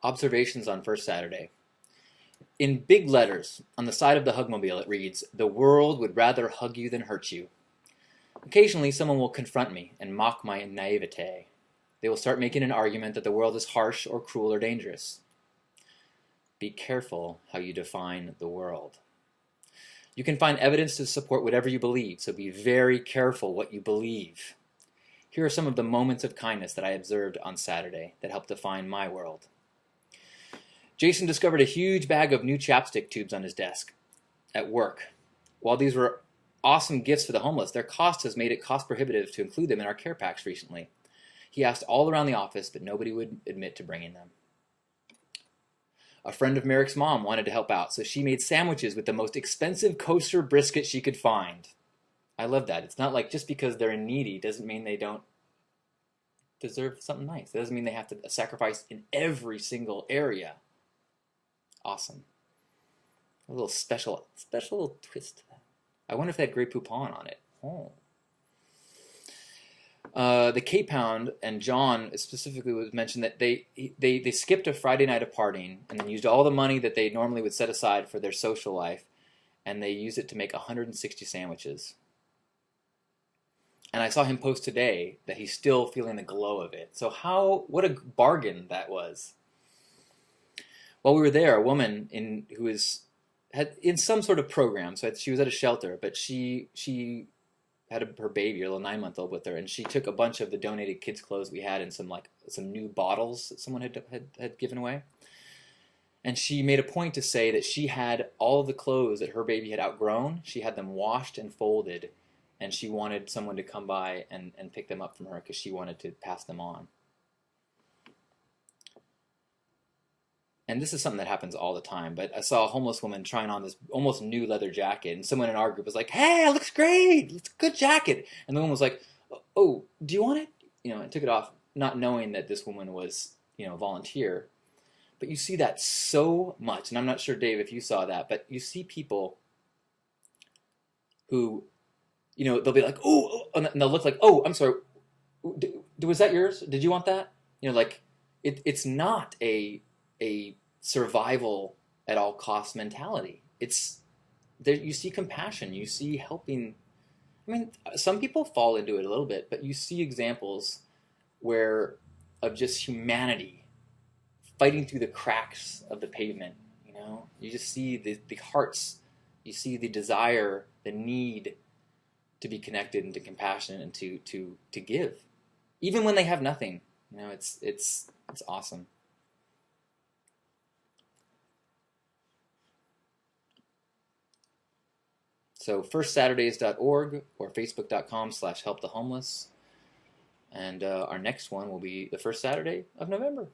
Observations on First Saturday. In big letters on the side of the Hugmobile it reads, "The world would rather hug you than hurt you." Occasionally someone will confront me and mock my naivete. They will start making an argument that the world is harsh or cruel or dangerous. Be careful how you define the world. You can find evidence to support whatever you believe, so be very careful what you believe. Here are some of the moments of kindness that I observed on Saturday that helped define my world. Jason discovered a huge bag of new chapstick tubes on his desk at work. While these were awesome gifts for the homeless, their cost has made it cost prohibitive to include them in our care packs recently. He asked all around the office, but nobody would admit to bringing them. A friend of Merrick's mom wanted to help out, so she made sandwiches with the most expensive kosher brisket she could find. I love that. It's not like just because they're needy doesn't mean they don't deserve something nice. It doesn't mean they have to sacrifice in every single area. Awesome. A little special little twist to that. I wonder if they had Grey Poupon on it. Oh. The K-Pound and John specifically was mentioned that they skipped a Friday night of partying and then used all the money that they normally would set aside for their social life, and they used it to make 160 sandwiches. And I saw him post today that he's still feeling the glow of it. So what a bargain that was. While we were there, a woman had in some sort of program, so she was at a shelter, but she had her baby, her little 9-month-old, with her, and she took a bunch of the donated kids' clothes we had in some new bottles that someone had given away. And she made a point to say that she had all of the clothes that her baby had outgrown. She had them washed and folded, and she wanted someone to come by and pick them up from her because she wanted to pass them on. And this is something that happens all the time, but I saw a homeless woman trying on this almost new leather jacket, and someone in our group was like, "Hey, it looks great! It's a good jacket!" And the woman was like, "Oh, do you want it?" And took it off, not knowing that this woman was, a volunteer. But you see that so much, and I'm not sure, Dave, if you saw that, but you see people who, they'll be like, "Oh," and they'll look like, "Oh, I'm sorry, was that yours? Did you want that?" It's not a survival at all cost mentality. It's there. You see compassion. You see helping. I mean, some people fall into it a little bit, but you see examples of just humanity fighting through the cracks of the pavement. You just see the hearts. You see the desire, the need to be connected and to compassion and to give, even when they have nothing. It's awesome. So firstsaturdays.org or facebook.com/helpthehomeless. And our next one will be the first Saturday of November.